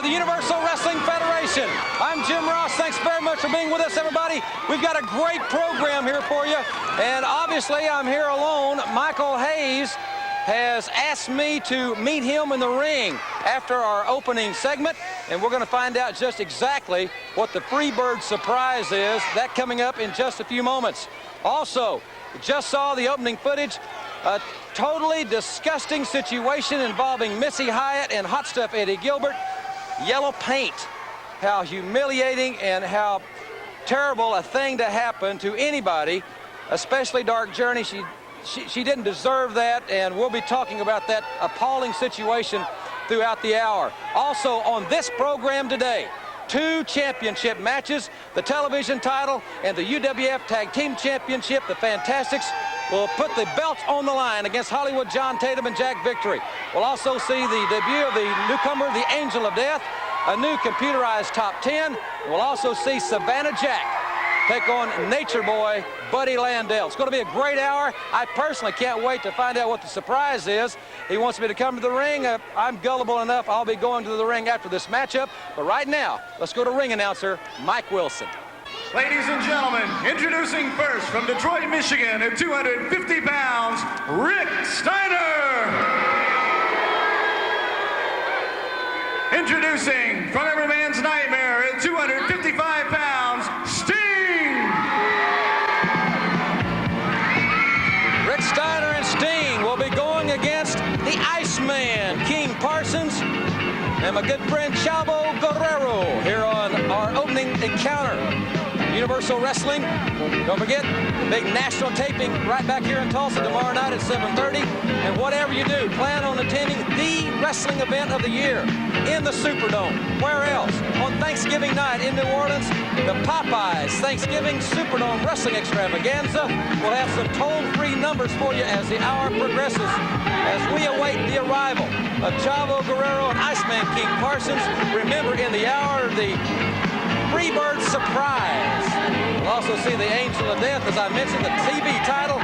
the Universal Wrestling Federation. I'm Jim Ross. Thanks very much for being with us, everybody. We've got a great program here for you, and obviously I'm here alone. Michael Hayes has asked me to meet him in the ring after our opening segment, and we're going to find out just exactly what the Freebird surprise is. That coming up in just a few moments. Also, just saw the opening footage. A totally disgusting situation involving Missy Hyatt and Hot Stuff Eddie Gilbert. Yellow paint. How humiliating and how terrible a thing to happen to anybody, especially Dark Journey. She didn't deserve that, and we'll be talking about that appalling situation throughout the hour. Also on this program today, 2 championship matches, the television title and the UWF Tag Team Championship. The Fantastics will put the belts on the line against Hollywood John Tatum and Jack Victory. We'll also see the debut of the newcomer, the Angel of Death, a new computerized top 10. We'll also see Savannah Jack take on Nature Boy Buddy Landel. It's going to be a great hour. I personally can't wait to find out what the surprise is. He wants me to come to the ring. I'm gullible enough. I'll be going to the ring after this matchup. But right now, let's go to ring announcer Mike Wilson. Ladies and gentlemen, introducing first from Detroit, Michigan at 250 pounds, Rick Steiner. Introducing from Every Man's Nightmare at 255 pounds, Sting. Rick Steiner and Sting will be going against the Iceman, King Parsons, and my good friend Chavo Guerrero here on our opening encounter. Universal Wrestling. Don't forget, the big national taping right back here in Tulsa tomorrow night at 7:30. And whatever you do, plan on attending the wrestling event of the year in the Superdome. Where else? On Thanksgiving night in New Orleans, the Popeyes Thanksgiving Superdome Wrestling Extravaganza. We'll have some toll-free numbers for you as the hour progresses, as we await the arrival of Chavo Guerrero and Iceman King Parsons. Remember, in the hour, the Freebird surprise. We'll also see the Angel of Death, as I mentioned, the TV title.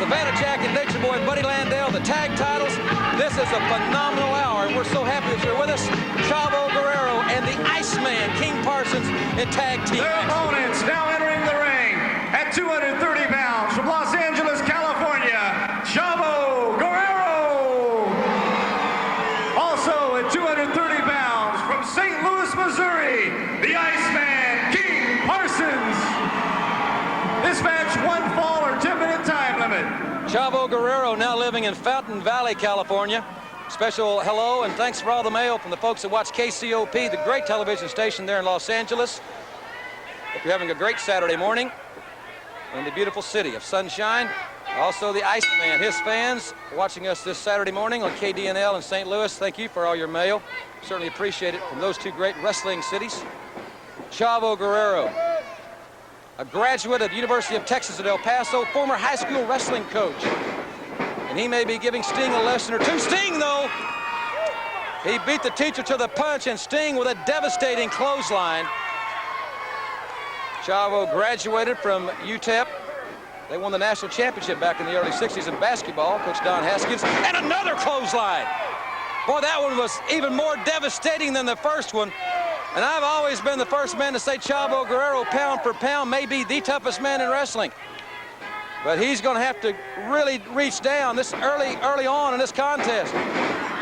Savannah Jack and Nature Boy Buddy Landel, the tag titles. This is a phenomenal hour, and we're so happy that you're with us. Chavo Guerrero and the Iceman, King Parsons, in tag team. Their opponents now entering the ring at 230 pounds from Los Angeles, California, Chavo Guerrero. Also at 230 pounds from St. Louis, Missouri, the Iceman, King Parsons. This match, 1 fall or 10-minute time limit. Chavo Guerrero now living in Fountain Valley, California. Special hello and thanks for all the mail from the folks that watch KCOP, the great television station there in Los Angeles. Hope you're having a great Saturday morning in the beautiful city of sunshine. Also the Iceman, his fans watching us this Saturday morning on KDNL in St. Louis. Thank you for all your mail. Certainly appreciate it from those 2 great wrestling cities. Chavo Guerrero, a graduate of the University of Texas at El Paso, former high school wrestling coach. And he may be giving Sting a lesson or 2. Sting, though, he beat the teacher to the punch, and Sting with a devastating clothesline. Chavo graduated from UTEP. They won the national championship back in the early 60s in basketball, Coach Don Haskins, and another clothesline. Boy, that one was even more devastating than the first one. And I've always been the first man to say Chavo Guerrero, pound for pound, may be the toughest man in wrestling. But he's going to have to really reach down this early on in this contest.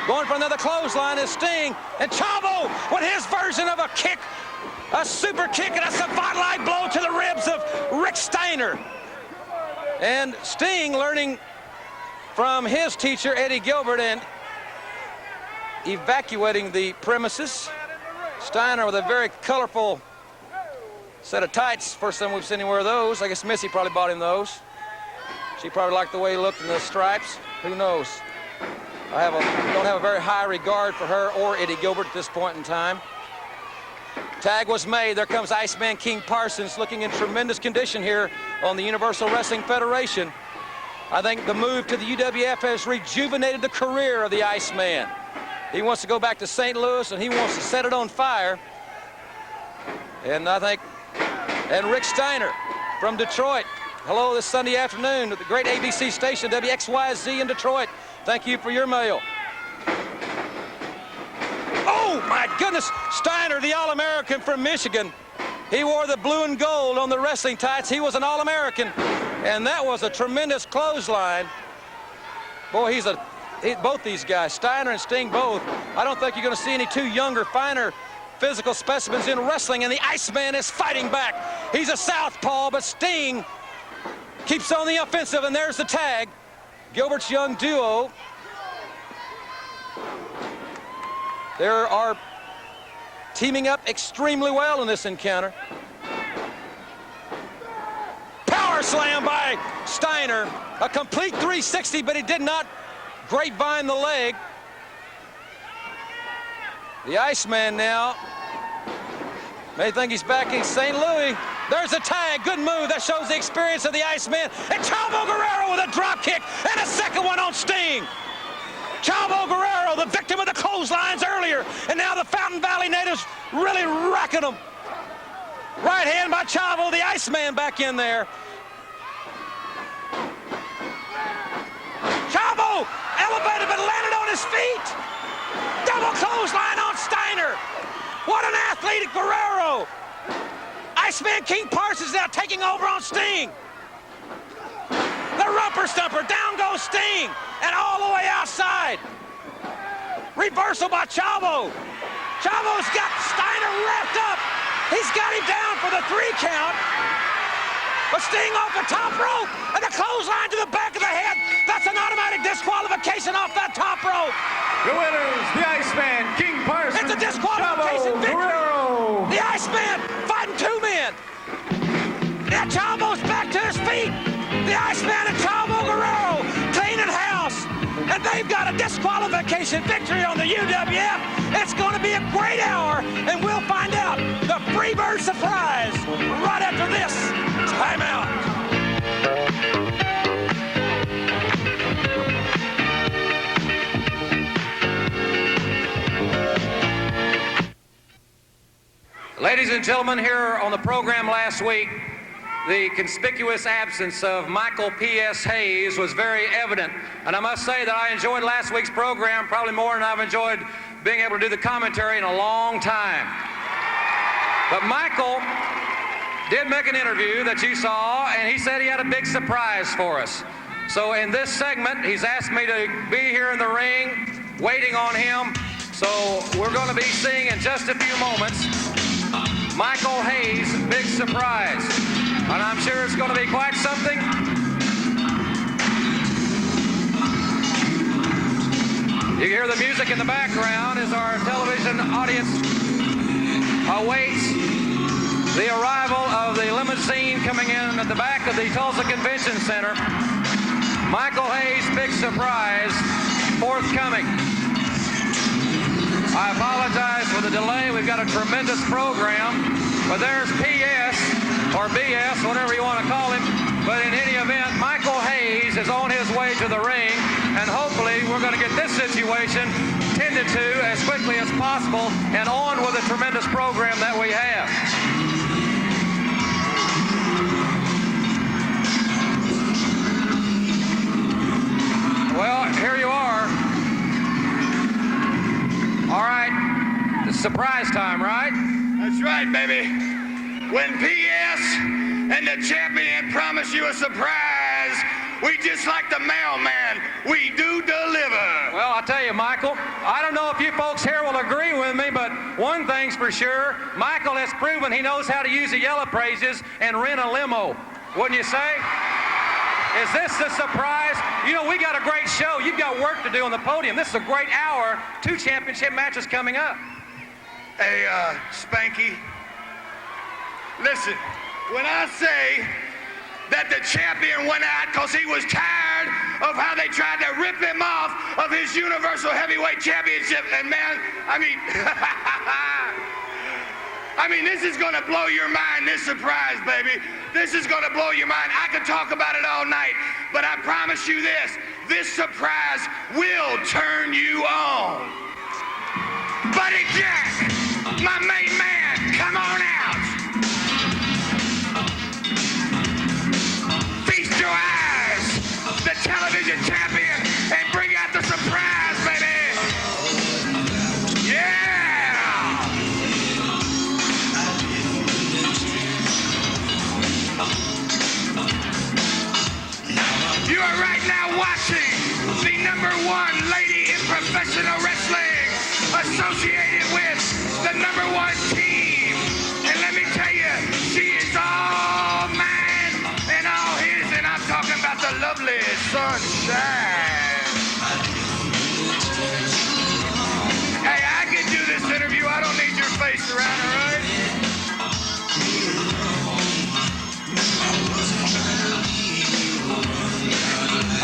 Going for another clothesline is Sting, and Chavo with his version of a kick, a super kick and a savant-like blow to the ribs of Rick Steiner. And Sting learning from his teacher, Eddie Gilbert, and evacuating the premises. Steiner with a very colorful set of tights. First time we've seen him wear those. I guess Missy probably bought him those. She probably liked the way he looked in the stripes. Who knows? I don't have a very high regard for her or Eddie Gilbert at this point in time. Tag was made. There comes Iceman King Parsons, looking in tremendous condition here on the Universal Wrestling Federation. I think the move to the UWF has rejuvenated the career of the Iceman. He wants to go back to St. Louis, and he wants to set it on fire. And Rick Steiner from Detroit. Hello this Sunday afternoon at the great ABC station, WXYZ in Detroit. Thank you for your mail. Oh, my goodness. Steiner, the All-American from Michigan. He wore the blue and gold on the wrestling tights. He was an All-American. And that was a tremendous clothesline. Boy, both these guys, Steiner and Sting both. I don't think you're going to see any two younger, finer physical specimens in wrestling, and the Iceman is fighting back. He's a southpaw, but Sting keeps on the offensive, and there's the tag. Gilbert's young duo. They are teaming up extremely well in this encounter. Power slam by Steiner. A complete 360, but he did not grapevine the leg. The Iceman now may think he's back in St. Louis. There's a tag, good move. That shows the experience of the Iceman. And Chavo Guerrero with a drop kick and a second one on Sting. Chavo Guerrero, the victim of the clotheslines earlier, and now the Fountain Valley natives really racking them. Right hand by Chavo, the Iceman back in there. Chavo elevated but landed on his feet. Double clothesline on Steiner. What an athlete, Guerrero. Iceman King Parsons now taking over on Sting. The rumper stumper, down goes Sting, and all the way outside. Reversal by Chavo. Chavo's got Steiner wrapped up. He's got him down for the 3 count. But Sting off the top rope, and the clothesline to the back of the head. That's an automatic disqualification off that top rope. The winners, the Iceman, King Parsons, It's a disqualification Chavo victory. Guerrero. The Iceman fighting 2 men. Now Chavo's back to his feet. The Iceman and Chavo Guerrero cleaning house. And they've got a disqualification victory on the UWF. It's going to be a great hour, and we'll find out the Freebird surprise right after this timeout. Ladies and gentlemen, here on the program last week, the conspicuous absence of Michael P.S. Hayes was very evident. And I must say that I enjoyed last week's program probably more than I've enjoyed being able to do the commentary in a long time. But Michael did make an interview that you saw, and he said he had a big surprise for us. So in this segment, he's asked me to be here in the ring, waiting on him. So we're going to be seeing in just a few moments Michael Hayes' big surprise. And I'm sure it's going to be quite something. You hear the music in the background as our television audience awaits the arrival of the limousine coming in at the back of the Tulsa Convention Center. Michael Hayes' big surprise forthcoming. I apologize for the delay. We've got a tremendous program. But there's PS or BS, whatever you want to call him. But in any event, Michael Hayes is on his way to the ring, and hopefully we're going to get this situation tended to as quickly as possible and on with the tremendous program that we have. Well, here you are. All right, it's surprise time, right? That's right, baby. When PS and the champion promise you a surprise, we just like the mailman. We do deliver. Well, I'll tell you, Michael, I don't know if you folks here will agree with me, but one thing's for sure, Michael has proven he knows how to use the yellow praises and rent a limo. Wouldn't you say? Is this a surprise? You know, we got a great show. You've got work to do on the podium. This is a great hour. 2 championship matches coming up. Hey, Spanky, listen, when I say that the champion went out because he was tired of how they tried to rip him off of his Universal Heavyweight Championship, and man, I mean, this is going to blow your mind, this surprise, baby. This is going to blow your mind. I could talk about it all night, but I promise you this surprise will turn you on. Buddy Jack, my main man, come on out. Feast your eyes, the television champion, and bring out the surprise, baby. Yeah! sunshine. Hey, I can do this interview. I don't need your face around, all right?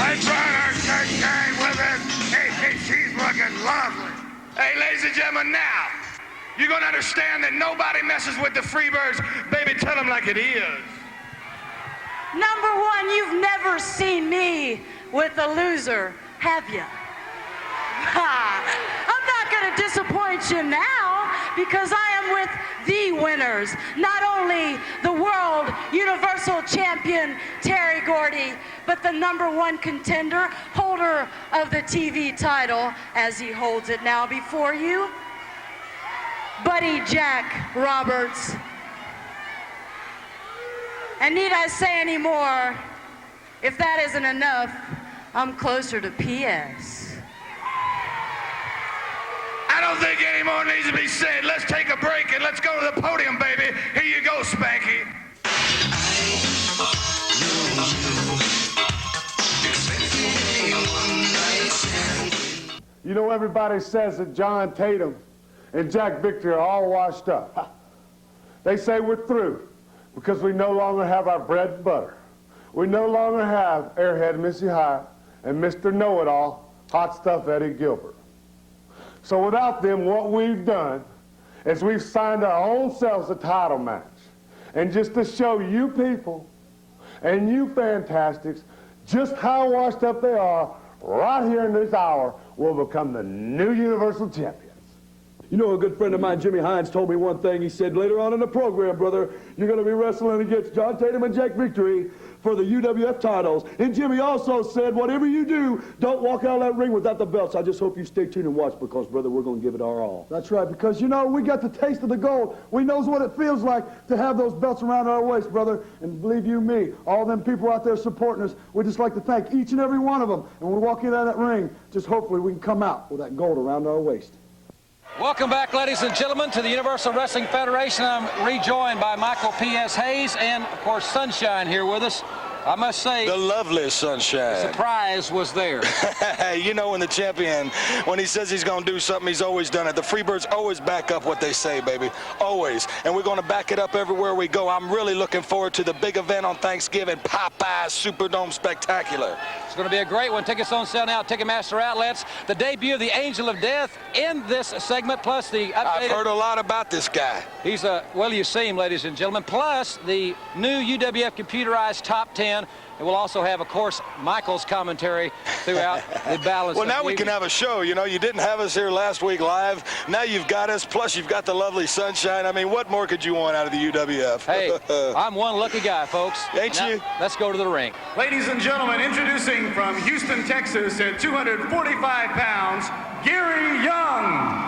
I brought our sunshine with us. Hey, she's looking lovely. Hey, ladies and gentlemen, now, you're going to understand that nobody messes with the Freebirds. Baby, tell them like it is. Number one, you've never seen me with a loser, have you? I'm not going to disappoint you now because I am with the winners. Not only the world universal champion, Terry Gordy, but the number one contender, holder of the TV title, as he holds it now before you, Buddy Jack Roberts. And need I say any more? If that isn't enough, I'm closer to PS. I don't think any more needs to be said. Let's take a break and let's go to the podium, baby. Here you go, Spanky. You know, everybody says that John Tatum and Jack Victory are all washed up. They say we're through because we no longer have our bread and butter. We no longer have Airhead Missy Hyatt and Mr. Know-It-All, Hot Stuff Eddie Gilbert. So without them, what we've done is we've signed our own selves a title match. And just to show you people and you fantastics just how washed up they are, right here in this hour, we'll become the new Universal Champions. You know, a good friend of mine, Jimmy Hines, told me one thing. He said, later on in the program, brother, you're going to be wrestling against John Tatum and Jack Victory for the UWF titles. And Jimmy also said, whatever you do, don't walk out of that ring without the belts. I just hope you stay tuned and watch because, brother, we're going to give it our all. That's right, because, you know, we got the taste of the gold. We knows what it feels like to have those belts around our waist, brother. And believe you me, all them people out there supporting us, we'd just like to thank each and every one of them. And when we walk into that ring, just hopefully we can come out with that gold around our waist. Welcome back, ladies and gentlemen, to the Universal Wrestling Federation. I'm rejoined by Michael P.S. Hayes and, of course, Sunshine here with us. I must say, the lovely Sunshine. Surprise was there. You know, when the champion, when he says he's going to do something, he's always done it. The Freebirds always back up what they say, baby. Always. And we're going to back it up everywhere we go. I'm really looking forward to the big event on Thanksgiving, Popeye's Superdome Spectacular. It's going to be a great one. Tickets on sale now, Ticketmaster outlets. The debut of the Angel of Death in this segment, plus the updated... I've heard a lot about this guy. He's well, you see him, ladies and gentlemen, plus the new UWF computerized top 10. And we'll also have, of course, Michael's commentary throughout the balance. Well, now we can have a show. You know, you didn't have us here last week live. Now you've got us, plus you've got the lovely Sunshine. I mean, what more could you want out of the UWF? Hey, I'm one lucky guy, folks. Ain't now, you? Let's go to the ring. Ladies and gentlemen, introducing from Houston, Texas at 245 pounds, Gary Young.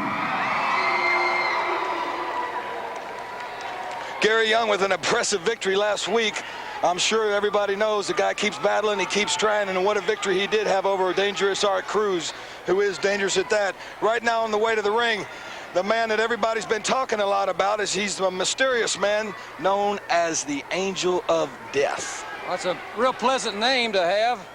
Gary Young with an impressive victory last week. I'm sure everybody knows the guy keeps battling, he keeps trying, and what a victory he did have over Dangerous Art Cruz, who is dangerous at that. Right now on the way to the ring, the man that everybody's been talking a lot about is he's a mysterious man known as the Angel of Death. Well, that's a real pleasant name to have,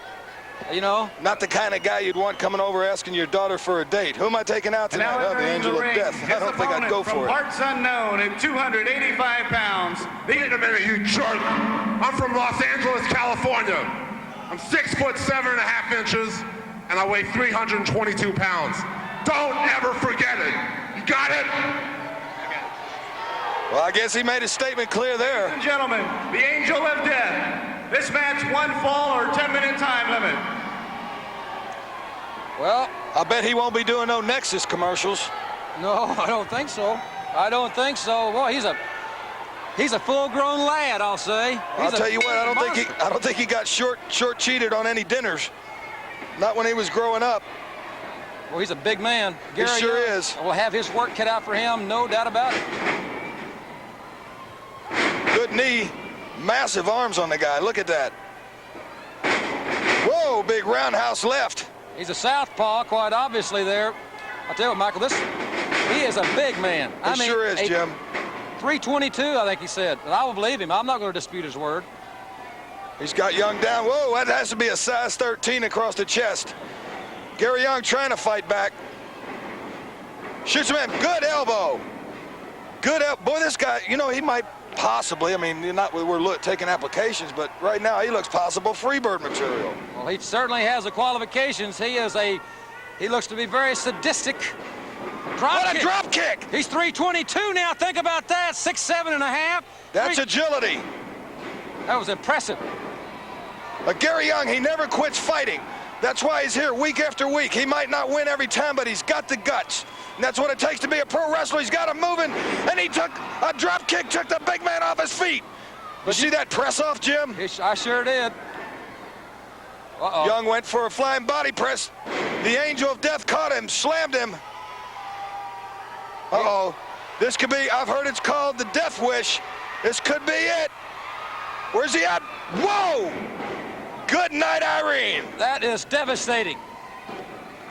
you know. Not the kind of guy you'd want coming over asking your daughter for a date. Who am I taking out tonight? Now The Angel of Death. I don't think I'd go for it. Parts unknown at 285 pounds. Wait a minute, you jerk. I'm from Los Angeles, California. I'm 6'7.5 inches, and I weigh 322 pounds. Don't ever forget it. You got it? Well, I guess he made his statement clear there. Ladies and gentlemen, the Angel of Death. This match, one fall or 10-minute time limit. Well, I bet he won't be doing no Nexus commercials. no, I don't think so. I don't think so. Well, he's a full-grown lad, I'll say. I'll tell you what, I don't think he got short cheated on any dinners. Not when he was growing up. Well, he's a big man. He sure Young is. will have his work cut out for him, no doubt about it. Good knee. Massive arms on the guy. Look at that. Whoa, big roundhouse left. He's a southpaw, quite obviously there. I'll tell you what, Michael, he is a big man. He sure is, Jim. 322, I think he said. And I will believe him. I'm not going to dispute his word. He's got Young down. Whoa, that has to be a size 13 across the chest. Gary Young trying to fight back. Shoots him in. Good elbow. Good elbow. Boy, this guy, you know, he might possibly, I mean, we're taking applications, but right now he looks possible Freebird material. Well, he certainly has the qualifications. He looks to be very sadistic. What a drop kick! He's 322 now. Think about that. 6'7.5". That's agility. That was impressive. Gary Young, he never quits fighting. That's why he's here week after week. He might not win every time, but he's got the guts. And that's what it takes to be a pro wrestler. He's got him moving, and he took a drop kick, took the big man off his feet. You see that press off, Jim? I sure did. Uh-oh. Young went for a flying body press. The Angel of Death caught him, slammed him. Uh-oh. This could be, I've heard it's called the Death Wish. This could be it. Where's he at? Whoa! Good night, Irene. That is devastating.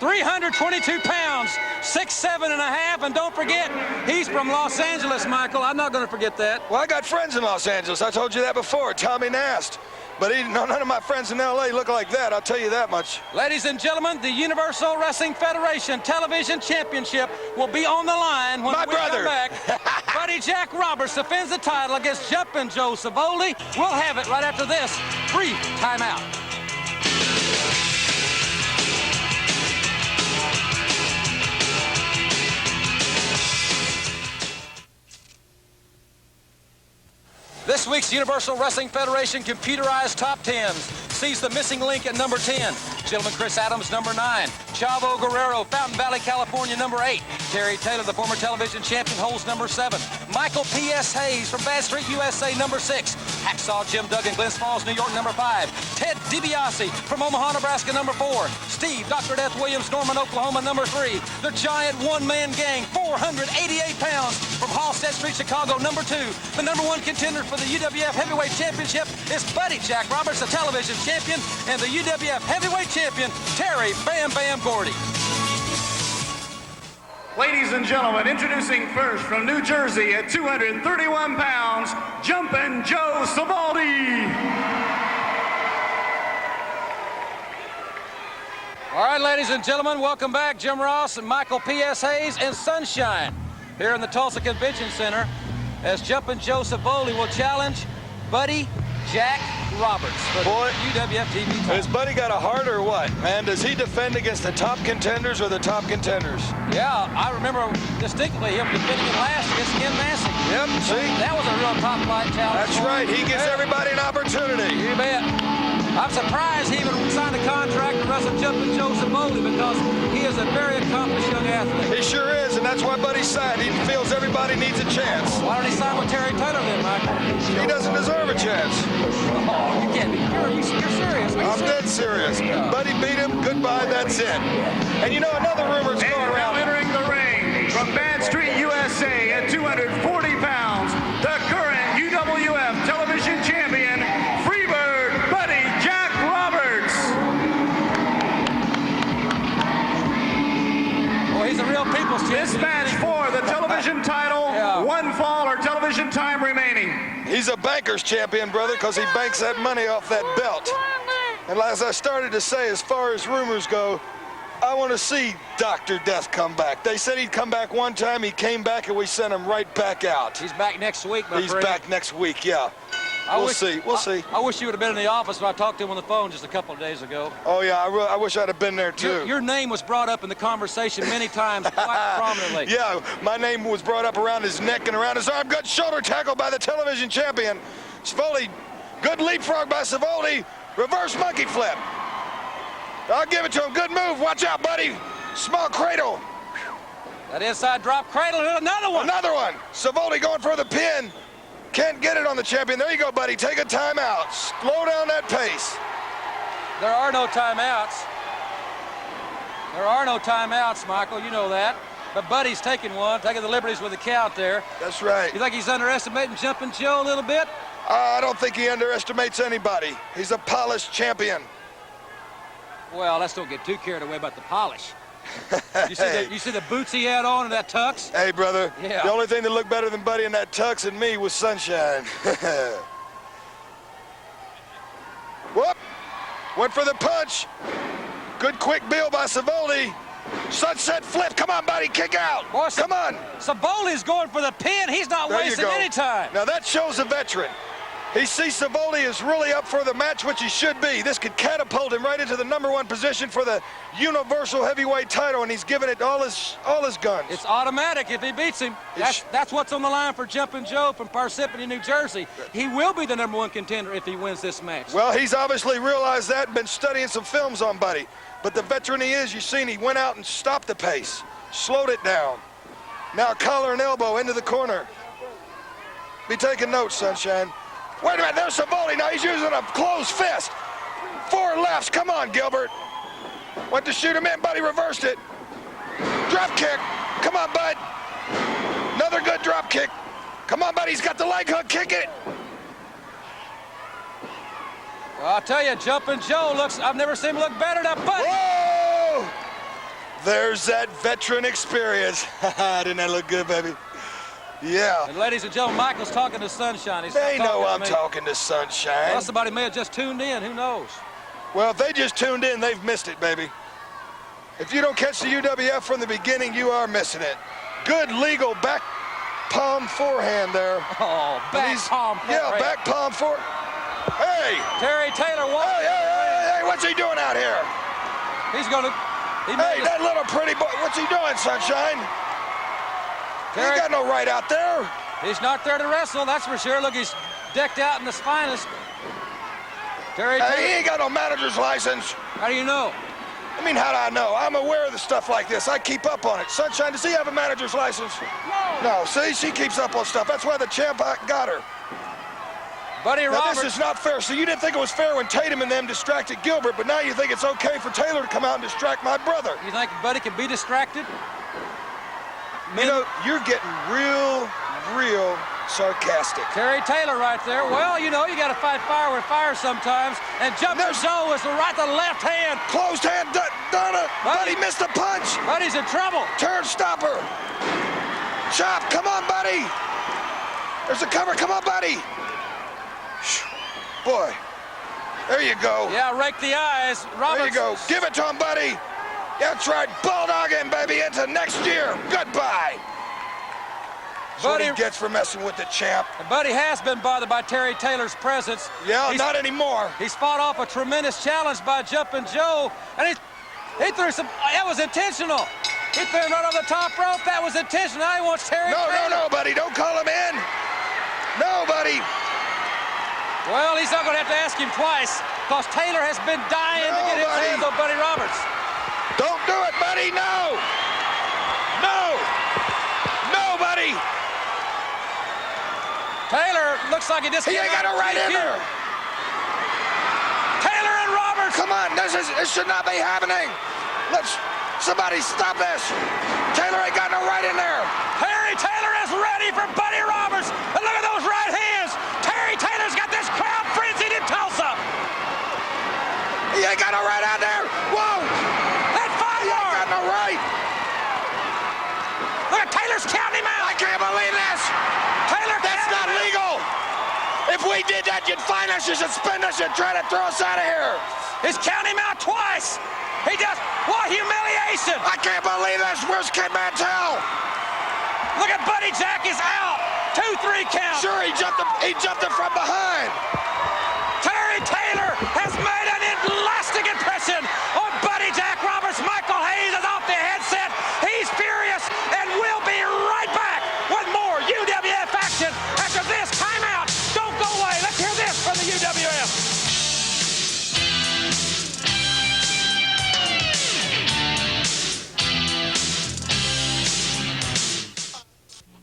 322 pounds, 6'7.5", and don't forget, he's from Los Angeles, Michael. I'm not going to forget that. Well, I got friends in Los Angeles. I told you that before. Tommy Nast. But none of my friends in L.A. look like that, I'll tell you that much. Ladies and gentlemen, the Universal Wrestling Federation Television Championship will be on the line when we come back. Buddy Jack Roberts defends the title against Jumpin' Joe Savoli. We'll have it right after this brief timeout. This week's Universal Wrestling Federation computerized top 10s sees the missing link at number 10. Gentleman Chris Adams, number 9. Chavo Guerrero, Fountain Valley, California, number 8. Terry Taylor, the former television champion, holds number 7. Michael P.S. Hayes from Bad Street, USA, number 6. Hacksaw Jim Duggan, Glens Falls, New York, number 5. Ted DiBiase from Omaha, Nebraska, number 4. Steve Dr. Death Williams, Norman, Oklahoma, number 3. The giant one-man gang, 488 pounds from Halstead Street, Chicago, number 2. The number 1 contender for the UWF Heavyweight Championship is Buddy Jack Roberts, the television champion, and the UWF Heavyweight Champion, Terry Bam Bam Gordy. Ladies and gentlemen, introducing first from New Jersey at 231 pounds, Jumpin' Joe Savoldi. All right, ladies and gentlemen, welcome back. Jim Ross and Michael P.S. Hayes and Sunshine here in the Tulsa Convention Center as Jumpin' Joe Savoli will challenge Buddy Jack Roberts for the UWF TV title. Has Buddy got a heart or what, man? Does he defend against the top contenders or the top contenders? Yeah, I remember distinctly him defending it last against Ken Massey. Yep, see? That was a real top flight challenge. That's right. He gives everybody an opportunity. You bet. I'm surprised he even signed a contract to wrestle Jumpin' Joe Savoli because he is a very accomplished young athlete. He sure is, and that's why Buddy signed. He feels everybody needs a chance. Why don't he sign with Terry Taylor then, Michael? He doesn't deserve a chance. Oh, you can't be. You're serious. I'm dead serious. Buddy beat him. Goodbye. That's it. And you know, another rumor's going around. Now entering the ring from Bad Street, USA at 240 pounds, the current UWF television champion, Freebird Buddy Jack Roberts. Well, he's a real people's champion. This match for the television title, 1 fall or television time remaining. He's a banker's champion, brother, because he banks that money off that belt. And as I started to say, as far as rumors go, I want to see Dr. Death come back. They said he'd come back one time. He came back, and we sent him right back out. He's back next week, my friend. He's back next week, yeah. We'll see. We'll see. I wish you would have been in the office when I talked to him on the phone just a couple of days ago. Oh, yeah, I wish I'd have been there, too. Your name was brought up in the conversation many times, quite prominently. Yeah, my name was brought up around his neck and around his arm. Good shoulder tackle by the television champion. Savoli, good leapfrog by Savoli. Reverse monkey flip. I'll give it to him. Good move. Watch out, buddy. Small cradle. That inside drop cradle. Another one. Another one. Savoli going for the pin. Can't get it on the champion. There you go, buddy. Take a timeout. Slow down that pace. There are no timeouts. There are no timeouts, Michael. You know that. But Buddy's taking one, taking the liberties with the count there. That's right. You think he's underestimating Jumpin' Joe a little bit? I don't think he underestimates anybody. He's a polished champion. Well, let's don't get too carried away about the polish. You see the boots he had on and that tux? Hey, brother. Yeah. The only thing that looked better than Buddy in that tux and me was Sunshine. Went for the punch. Good quick bill by Savoldi. Sunset flip. Come on, buddy. Kick out. Boy, Come on. Savoli's going for the pin. He's not There you wasting go. any time. Now that shows a veteran. He sees Savoldi is really up for the match, which he should be. This could catapult him right into the #1 position for the Universal Heavyweight title, and he's giving it all his guns. It's automatic if he beats him. That's what's on the line for Jumpin' Joe from Parsippany, New Jersey. He will be the #1 contender if he wins this match. Well, he's obviously realized that and been studying some films on Buddy. But the veteran he is, you've seen he went out and stopped the pace, slowed it down. Now collar and elbow into the corner. Be taking notes, Sunshine. Wait a minute, there's Savoldi. Now he's using a closed fist. 4 lefts. Come on, Gilbert. Went to shoot him in, Buddy reversed it. Drop kick. Come on, Bud. Another good drop kick. Come on, Bud. He's got the leg hook. Kick it. Well, I'll tell you, Jumpin' Joe I've never seen him look better than Buddy. Whoa! There's that veteran experience. Didn't that look good, baby? Yeah. And ladies and gentlemen, Michael's talking to Sunshine. He's They not know talking I'm to me. talking to Sunshine. Well, somebody may have just tuned in. Who knows? Well, if they just tuned in, they've missed it, baby. If you don't catch the UWF from the beginning, you are missing it. Good legal back palm forehand there. Oh, back palm forehand. Yeah, back palm fore. Hey! Terry Taylor won. Hey, what's he doing out here? He's going to... Hey, that little pretty boy, what's he doing, Sunshine? He ain't got no right out there. He's not there to wrestle, that's for sure. Look, he's decked out in his finest. Terry Taylor. Hey, he ain't got no manager's license. How do you know? I mean, how do I know? I'm aware of the stuff like this. I keep up on it. Sunshine, does he have a manager's license? No, see, she keeps up on stuff. That's why the champ got her. Buddy Now, Roberts. this is not fair. So you didn't think it was fair when Tatum and them distracted Gilbert, but now you think it's okay for Taylor to come out and distract my brother. You think Buddy can be distracted? You know, you're getting real sarcastic. Terry Taylor right there. Well, you know, you got to fight fire with fire sometimes. And Jumpin' Joe is the left hand. Closed hand, Donna. Buddy missed a punch. Buddy's in trouble. Turn stopper. Chop, come on, Buddy. There's a cover, come on, Buddy. Boy, there you go. Yeah, rake the eyes. Roberts. There you go. Give it to him, Buddy. That's right. Bulldogging, baby, into next year. Goodbye. That's what he gets for messing with the champ. Buddy has been bothered by Terry Taylor's presence. Yeah, not anymore. He's fought off a tremendous challenge by Jumpin' Joe, and he threw some. That was intentional. He threw him right on the top rope. That was intentional. Now he wants Terry Taylor. No, buddy. Don't call him in. No, buddy. Well, he's not going to have to ask him twice, because Taylor has been dying to get his hands on Buddy Roberts. Don't do it, buddy. No. No, buddy. Taylor looks like he just... He ain't got no right in there. Taylor and Roberts. Come on, this should not be happening. Somebody stop this. Taylor ain't got no right in there. Terry Taylor is ready for Buddy Roberts. And look at those right hands. Terry Taylor's got this crowd frenzied in Tulsa. He ain't got no right out there. Whoa. That's 5 He ain't got no right. Look at Taylor's counting him out. I can't believe this. Taylor, that's not legal. If we did that, you'd fine us, you suspend us, you'd try to throw us out of here. He's counting him out twice. He just, what humiliation. I can't believe this. Where's Kid Mantell? Look at Buddy Jack is out. 2-3 count. Sure, he jumped him from behind. Terry Taylor has made an elastic impression on Buddy Jack Roberts. Michael Hayes is off the headset. He's furious, and we'll be right back with more UWF action after this timeout. Don't go away. Let's hear this from the UWF.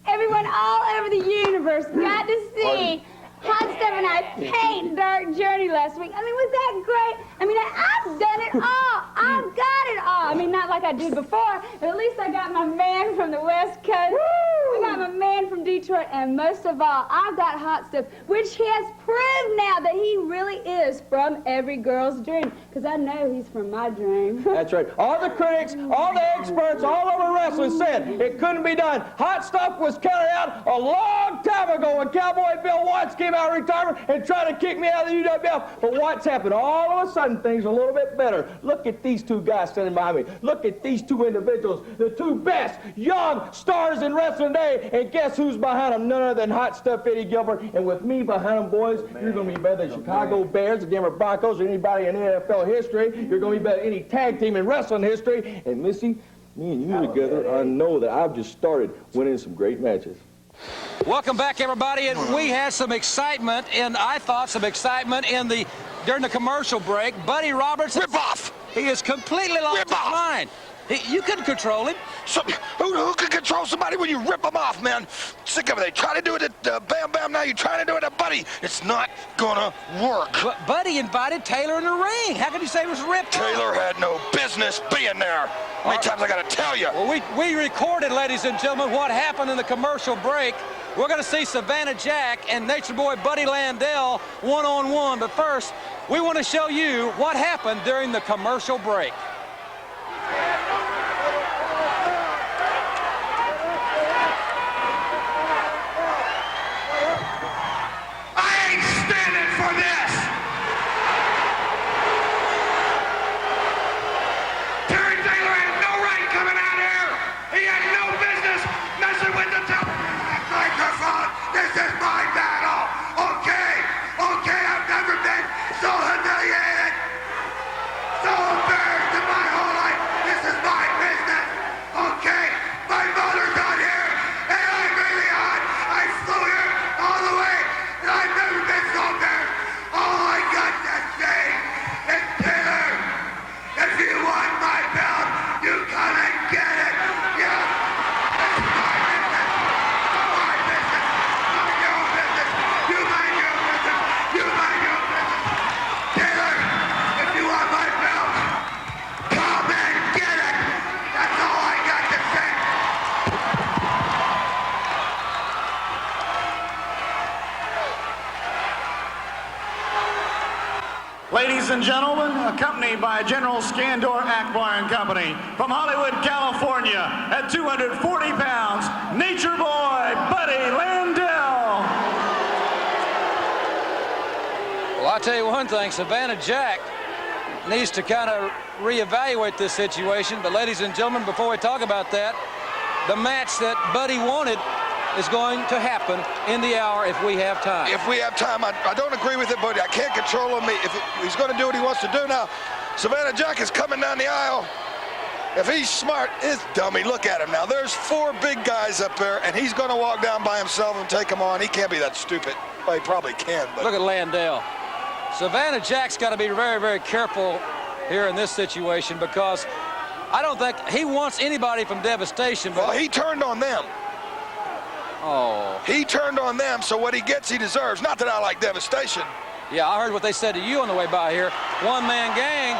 Everyone all over the universe got to see Hot Stuff and I paint Dark Journey last week. I mean, was that great? I mean, I've done it all. I've got it all. I mean, not like I did before, but at least I got my man from the West Coast. I got my man from Detroit. Detroit, and most of all, I've got hot stuff, which he has proved now that he really is from every girl's dream, because I know he's from my dream. That's right. All the critics, all the experts, all over wrestling said it couldn't be done. Hot stuff was carried out a long time ago when Cowboy Bill Watts came out of retirement and tried to kick me out of the UWF. But what's happened? All of a sudden, things are a little bit better. Look at these two guys standing behind me. Look at these two individuals, the two best young stars in wrestling today. And guess who's behind them? None other than Hot Stuff Eddie Gilbert. And with me behind them, boys, you're going to be better than Chicago Bears, the Denver Broncos, or anybody in NFL history. You're going to be better than any tag team in wrestling history. And Missy, me and you together, I know that I've just started winning some great matches. Welcome back, everybody. And we had some excitement, and I thought some excitement during the commercial break. Buddy Roberts. Rip off! He is completely lost his mind. You couldn't control him. So, who can control somebody when you rip them off, man? Sick of it. They try to do it at Bam Bam. Now you're trying to do it at Buddy. It's not gonna work. But Buddy invited Taylor in the ring. How could you say it was ripped off? Taylor had no business being there. How many times I gotta tell you? Well, we recorded, ladies and gentlemen, what happened in the commercial break. We're gonna see Savannah Jack and Nature Boy Buddy Landel one-on-one. But first, we want to show you what happened during the commercial break. Ladies and gentlemen, accompanied by General Skandor Akbar and Company, from Hollywood, California, at 240 pounds, Nature Boy Buddy Landel. Well, I'll tell you one thing, Savannah Jack needs to kind of reevaluate this situation. But ladies and gentlemen, before we talk about that, the match that Buddy wanted is going to happen in the hour if we have time. If we have time, I don't agree with it, but I can't control him. If he's going to do what he wants to do now, Savannah Jack is coming down the aisle. If he's smart, it's dummy. Look at him now. There's four big guys up there, and he's going to walk down by himself and take them on. He can't be that stupid. Well, he probably can, but... Look at Landel. Savannah Jack's got to be very, very careful here in this situation because I don't think he wants anybody from Devastation. But well, he turned on them. Oh. He turned on them, so what he gets, he deserves. Not that I like Devastation. Yeah, I heard what they said to you on the way by here. One-man gang.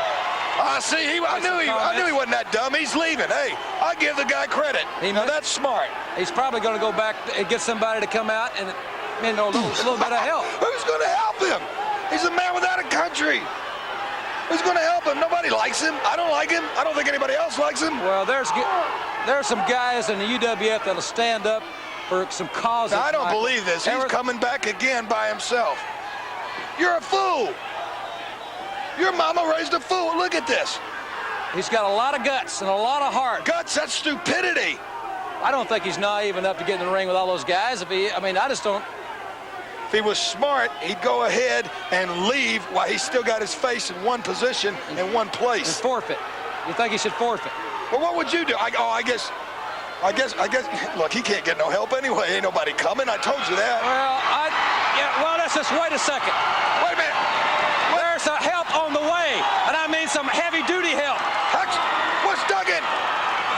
See, I knew he wasn't that dumb. He's leaving. Hey, I give the guy credit. Now, that's smart. He's probably going to go back and get somebody to come out and, you know, a little bit of help. Who's going to help him? He's a man without a country. Who's going to help him? Nobody likes him. I don't like him. I don't think anybody else likes him. Well, there's some guys in the UWF that'll stand up for some causes. Now, I don't believe this. He's coming back again by himself. You're a fool. Your mama raised a fool. Look at this. He's got a lot of guts and a lot of heart. Guts, that's stupidity. I don't think he's naive enough to get in the ring with all those guys. I just don't. If he was smart, he'd go ahead and leave while he's still got his face in one position, in one place. And forfeit. You think he should forfeit? Well, what would you do? I guess, look, he can't get no help anyway. Ain't nobody coming. I told you that. Well, let's just wait a second. Wait a minute. There's a help on the way, and I mean some heavy-duty help. What's Duggan?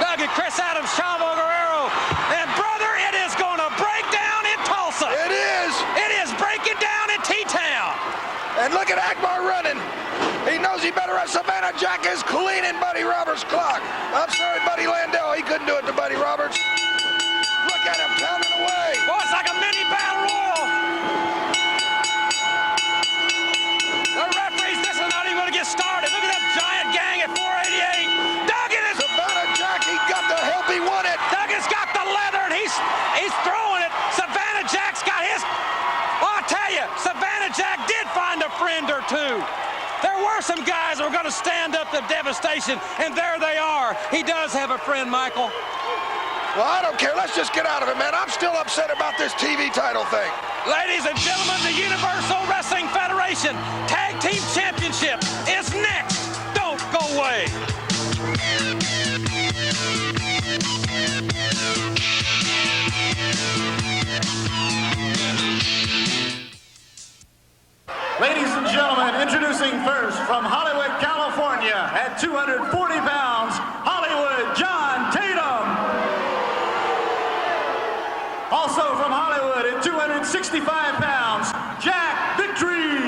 Duggan, Chris Adams, Chavo Guerrero, and brother, it is going to break down in Tulsa. It is. It is breaking down in T-Town. And look at Akbar running. He knows he better have Savannah Jack is cleaning Buddy Roberts' clock. I'm sorry, Buddy Landel. He couldn't do it to Buddy Roberts. Look at him pounding away. Boys, I some guys that were going to stand up to devastation, and there they are. He does have a friend, Michael. Well, I don't care. Let's just get out of it, man. I'm still upset about this TV title thing. Ladies and gentlemen, the Universal Wrestling Federation Tag Team Championship is next. Don't go away. Ladies and gentlemen, introducing first from Hollywood, California, at 240 pounds, Hollywood John Tatum. Also from Hollywood at 265 pounds, Jack Victory.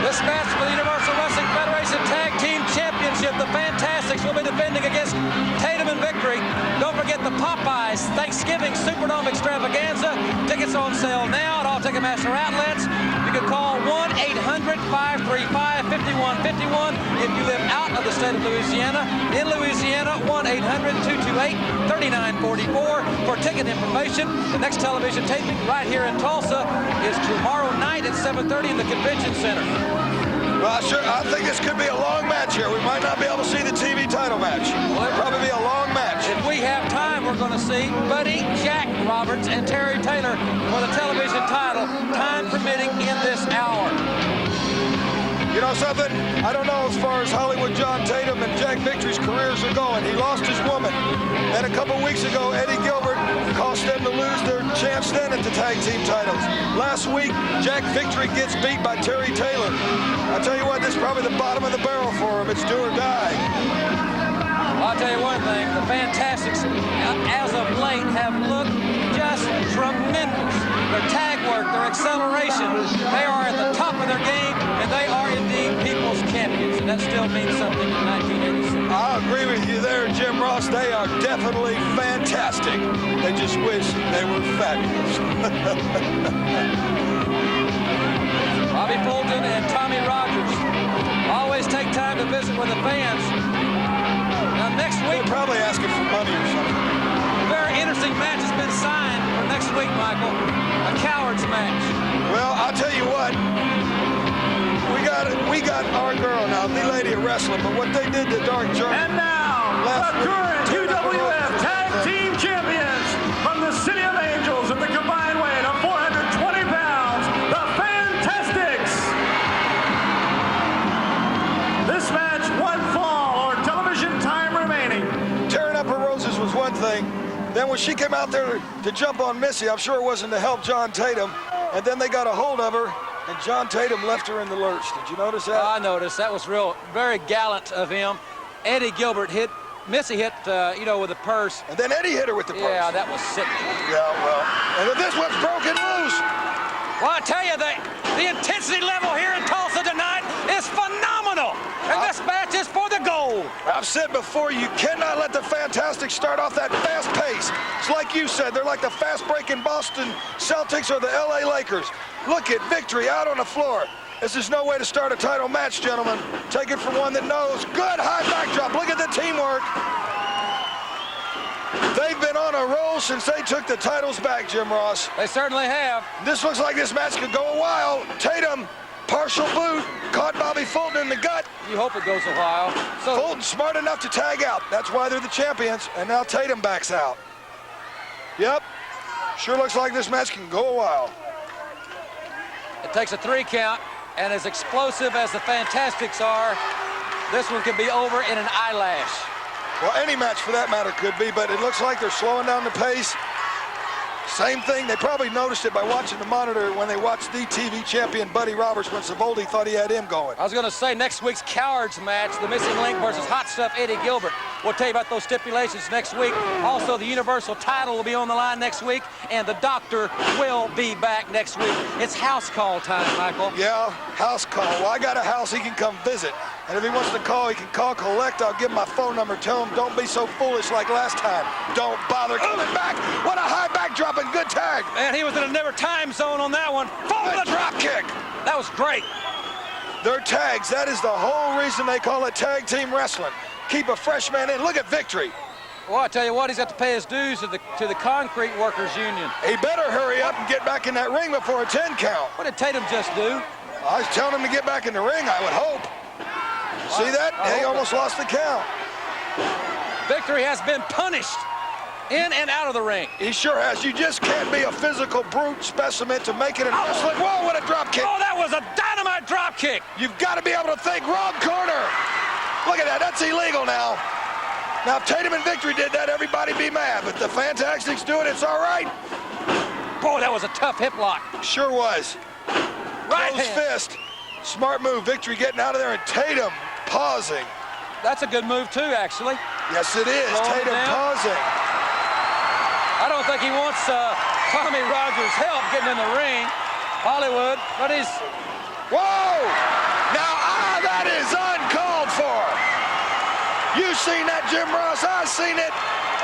This match for the Universal Wrestling Federation Tag Team Championship, the Fantastics will be defending against Tatum and Victory. Don't forget the Popeyes Thanksgiving Superdome Extravaganza. Tickets on sale now at all Ticketmaster outlets. You can call 1-800-535-5151 if you live out of the state of Louisiana. In Louisiana, 1-800-228-3944 for ticket information. The next television taping right here in Tulsa is tomorrow night at 7:30 in the Convention Center. Well, I think this could be a long match here. We might not be able to see the TV title match. Well, it'll probably be a long match. If we have time, we're going to see Buddy, Jack Roberts, and Terry Taylor for the television title, time permitting in this hour. You know something? I don't know as far as Hollywood John Tatum and Jack Victory's careers are going. He lost his woman. And a couple weeks ago, Eddie Gilbert cost them to lose their chance then at the tag team titles. Last week, Jack Victory gets beat by Terry Taylor. I tell you what, this is probably the bottom of the barrel for him. It's do or die. I'll tell you one thing, the Fantastics, as of late, have looked just tremendous. Their tag work, their acceleration, they are at the top of their game, and they are indeed people's champions, and that still means something in 1986. I agree with you there, Jim Ross. They are definitely fantastic. They just wish they were fabulous. Bobby Fulton and Tommy Rogers always take time to visit with the fans. Now next week, they're probably asking for money or something. A very interesting match has been signed for next week, Michael. A Cowards match. Well, I'll tell you what. We got our girl now, the lady of wrestling, but what they did to Dark Journey. And now, the current UWF Tag Team Champions from the City of Angels at the combined weight of 420 pounds, the Fantastics. This match, one fall or television time remaining. Tearing up her roses was one thing. Then when she came out there to jump on Missy, I'm sure it wasn't to help John Tatum. And then they got a hold of her, and John Tatum left her in the lurch. Did you notice that? I noticed. That was very gallant of him. Eddie Gilbert hit, Missy hit, with a purse. And then Eddie hit her with the purse. Yeah, that was sick. Yeah, well, and this one's broken loose. Well, I tell you, the intensity level here in Tulsa tonight is phenomenal. And this match is for the gold. I've said before, you cannot let the Fantastics start off that fast pace. It's like you said, they're like the fast-breaking Boston Celtics or the LA Lakers. Look at Victory out on the floor. This is no way to start a title match, gentlemen. Take it from one that knows. Good high backdrop. Look at the teamwork. They've been on a roll since they took the titles back, Jim Ross. They certainly have. This looks like this match could go a while. Tatum, partial boot, caught Bobby Fulton in the gut. You hope it goes a while. So Fulton's smart enough to tag out. That's why they're the champions, and now Tatum backs out. Yep, sure looks like this match can go a while. It takes a 3 count, and as explosive as the Fantastics are, this one could be over in an eyelash. Well, any match for that matter could be, but it looks like they're slowing down the pace. Same thing, they probably noticed it by watching the monitor when they watched the TV champion Buddy Roberts when Savoldi thought he had him going. I was going to say next week's Cowards match, the Missing Link versus Hot Stuff Eddie Gilbert. We'll tell you about those stipulations next week. Also, the Universal title will be on the line next week, and the Doctor will be back next week. It's house call time, Michael. Yeah, house call. Well, I got a house he can come visit. And if he wants to call, he can call collect. I'll give him my phone number. Tell him don't be so foolish like last time. Don't bother coming back. What a high backdrop and good tag. Man, he was in a never time zone on that one. Follow the drop kick. That was great. They're tags. That is the whole reason they call it tag team wrestling. Keep a fresh man in. Look at Victory. Well, I tell you what, he's got to pay his dues to the Concrete Workers Union. He better hurry up and get back in that ring before a 10 count. What did Tatum just do? I was telling him to get back in the ring, I would hope. See that? He almost lost the count. Victory has been punished in and out of the ring. He sure has. You just can't be a physical brute specimen to make it in wrestling. Whoa, what a drop kick. Oh, that was a dynamite drop kick. You've got to be able to think. Wrong corner. Look at that. That's illegal now. Now, if Tatum and Victory did that, everybody'd be mad. But the Fantastics do it, it's all right. Boy, that was a tough hip lock. Sure was. Right Closed hand. fist. Smart move. Victory getting out of there, and Tatum pausing. That's a good move, too, actually. Yes, it is. Slowing Tatum down. pausing. I don't think he wants Tommy Rogers' help getting in the ring, Hollywood, but he's... Whoa! Now, that is uncalled for. You've seen that, Jim Ross. I've seen it.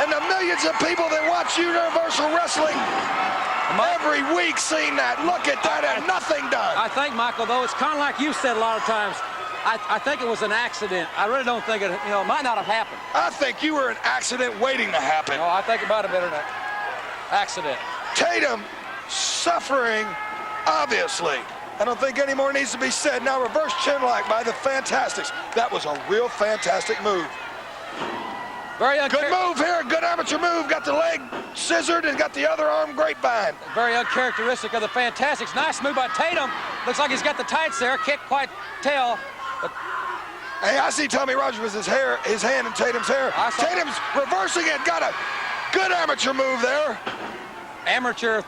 And the millions of people that watch Universal Wrestling every week seen that. Look at that, and nothing done. I think, Michael, though, it's kind of like you said a lot of times. I think it was an accident. I really don't think it, might not have happened. I think you were an accident waiting to happen. No, I think it might have been an accident. Tatum suffering, obviously. I don't think any more needs to be said. Now reverse chinlock by the Fantastics. That was a real fantastic move. Good move here, good amateur move. Got the leg scissored and got the other arm grapevine. Very uncharacteristic of the Fantastics. Nice move by Tatum. Looks like he's got the tights there. Can't quite tell. But hey, I see Tommy Rogers with his hand in Tatum's hair. Tatum's reversing it. Got a good amateur move there. Amateur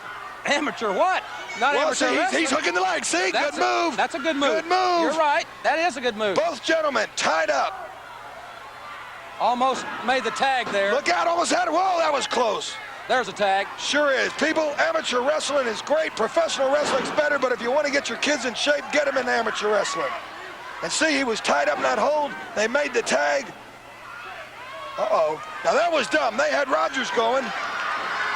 what? Not well, amateur see, he's hooking the leg. See, good move. That's a good move. Good move. You're right. That is a good move. Both gentlemen tied up. Almost made the tag there. Look out, almost had it. Whoa, that was close. There's a tag. Sure is. People, amateur wrestling is great. Professional wrestling's better, but if you want to get your kids in shape, get them in amateur wrestling. And see, he was tied up in that hold. They made the tag. Uh-oh. Now, that was dumb. They had Rogers going.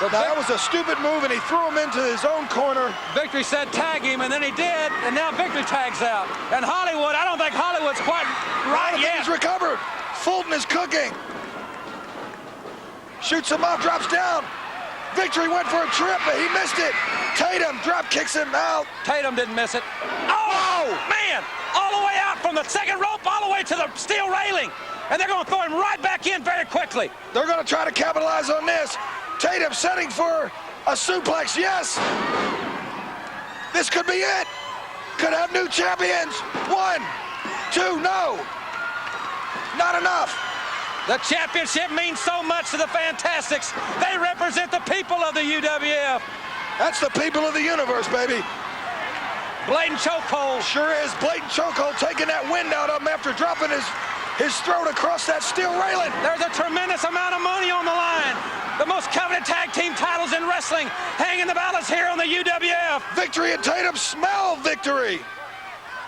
Now, that was a stupid move, and he threw him into his own corner. Victory said tag him, and then he did, and now Victory tags out. And Hollywood, I don't think Hollywood's quite right yet. He's recovered. Fulton is cooking. Shoots him off, drops down. Victory went for a trip, but he missed it. Tatum drop kicks him out. Tatum didn't miss it. Oh, man! All the way out from the second rope, all the way to the steel railing. And they're going to throw him right back in very quickly. They're going to try to capitalize on this. Tatum setting for a suplex, yes. This could be it. Could have new champions. 1, 2, no. Not enough. The championship means so much to the Fantastics. They represent the people of the UWF. That's the people of the universe, baby. Blatant chokehold. Sure is. Blatant chokehold, taking that wind out of him after dropping his throat across that steel railing. There's a tremendous amount of money on the line. The most coveted tag team titles in wrestling hang in the balance here on the UWF. Victory and Tatum smell victory.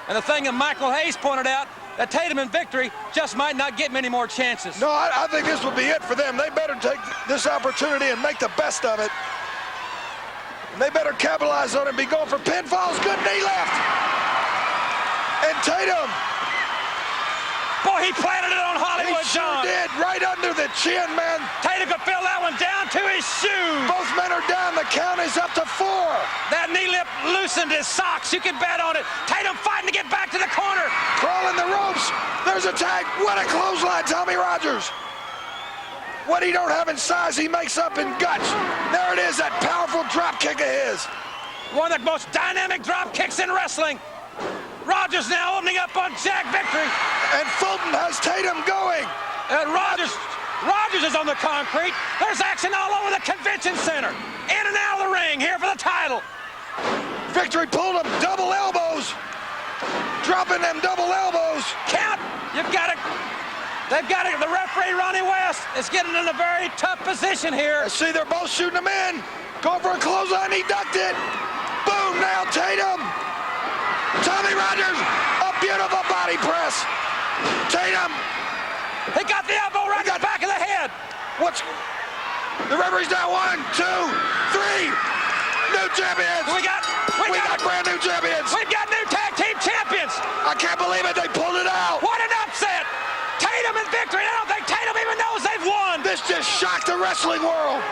And the thing that Michael Hayes pointed out, that Tatum and Victory just might not get many more chances. No, I think this will be it for them. They better take this opportunity and make the best of it. And they better capitalize on it and be going for pinfalls. Good knee left. And Tatum. Boy, he planted it on Hollywood, he sure John. did, right under the chin, man. Tatum could feel that one down to his shoe. Both men are down. The count is up to 4. That knee lip loosened his socks. You can bet on it. Tatum fighting to get back to the corner. Crawling the ropes. There's a tag. What a clothesline, Tommy Rogers. What he don't have in size, he makes up in guts. There it is, that powerful drop kick of his. One of the most dynamic drop kicks in wrestling. Rogers now opening up on Jack Victory. And Fulton has Tatum going. And Rogers is on the concrete. There's action all over the convention center. In and out of the ring here for the title. Victory pulled him, double elbows. Dropping them double elbows. Count. You've got it. They've got it. The referee, Ronnie West, is getting in a very tough position here. See, they're both shooting him in. Going for a clothesline, he ducked it. Boom, now Tatum. Tommy Rogers, a beautiful body press. Tatum. He got the elbow right in the back of the head. The referee's down. 1, 2, 3. New champions. We got brand new champions. We've got new tag team champions. I can't believe it. They pulled it out. What an upset. Tatum and Victory. I don't think Tatum even knows they've won. This just shocked the wrestling world.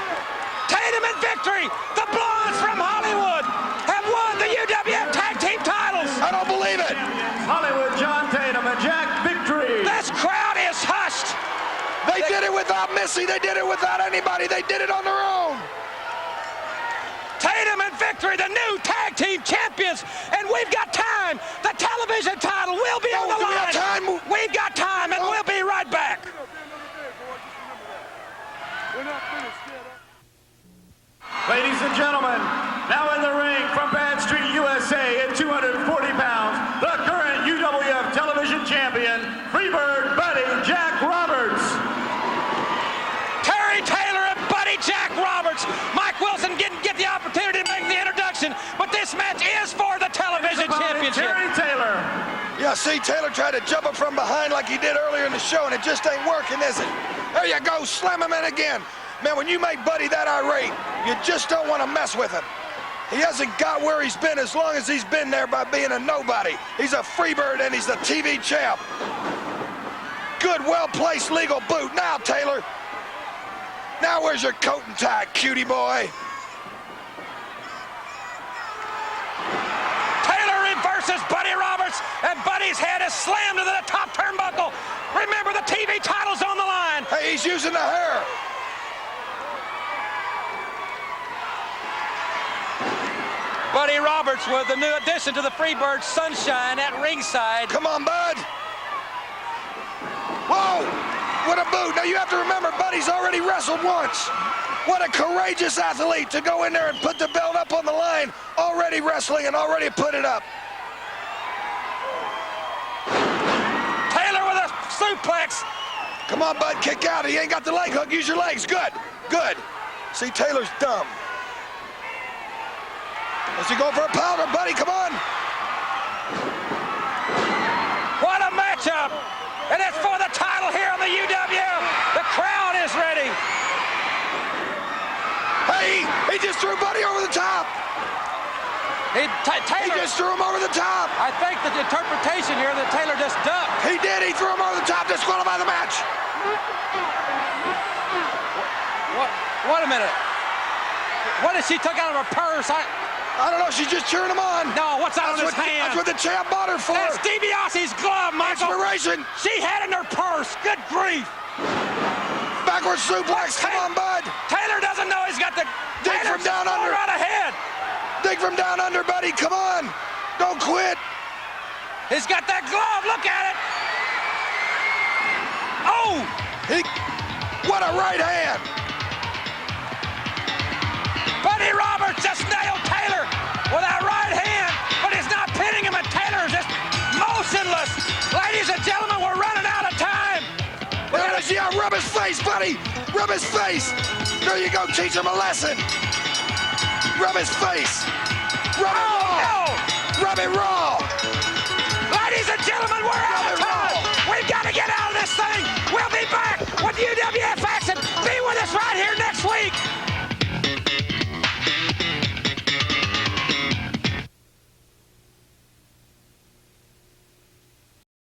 Tatum and Victory, the Blondes from Hollywood, have won the UWF tag team titles. I don't believe Missy. They did it without anybody. They did it on their own. Tatum and Victory, the new tag team champions, and we've got time. The television title will be on the do we line. have time? We've got time, and we'll be right back. Ladies and gentlemen, now in the ring from Bad Street, USA at 240 pounds, the current UWF television champion, Freebird Buddy Jack Roberts. Terry Taylor and Buddy Jack Roberts. Mike Wilson didn't get the opportunity to make the introduction, but this match is for the television championship. Terry Taylor. Yeah, see, Taylor tried to jump him from behind like he did earlier in the show, and it just ain't working, is it? There you go, slam him in again. Man, when you make Buddy that irate, you just don't want to mess with him. He hasn't got where he's been as long as he's been there by being a nobody. He's a Freebird, and he's the TV champ. Good, well-placed legal boot. Now, Taylor. Now where's your coat and tie, cutie boy? Taylor reverses Buddy Roberts, and Buddy's head is slammed into the top turnbuckle. Remember, the TV title's on the line. Hey, he's using the hair. Buddy Roberts with the new addition to the Freebird Sunshine at ringside. Come on, bud. Whoa, what a boot. Now you have to remember, Buddy's already wrestled once. What a courageous athlete to go in there and put the belt up on the line, already wrestling and already put it up. Taylor with a suplex. Come on, bud, kick out. He ain't got the leg hook. Use your legs. Good, good. See, Taylor's dumb. Is he going for a powder, Buddy? Come on. What a matchup. And it's for the title here on the UW. The crowd is ready. Hey, he just threw Buddy over the top. He Taylor just threw him over the top. I think the interpretation here that Taylor just ducked. He did. He threw him over the top. Disqualified the match. What a minute. What did she took out of her purse? I don't know. She's just cheering him on. No, what's that on his hand? That's what the champ bought her for. That's DiBiase's glove, Michael. Inspiration. She had it in her purse. Good grief. Backward suplex. Come on, bud. Taylor doesn't know he's got the... Dig from down under. Right ahead. Dig from down under, Buddy. Come on. Don't quit. He's got that glove. Look at it. Oh! What a right hand. Buddy Roberts just nailed Taylor with that right hand, but he's not pinning him, and Taylor's just motionless. Ladies and gentlemen, we're running out of time. Yeah, rub his face, Buddy. Rub his face. There you go. Teach him a lesson. Rub his face.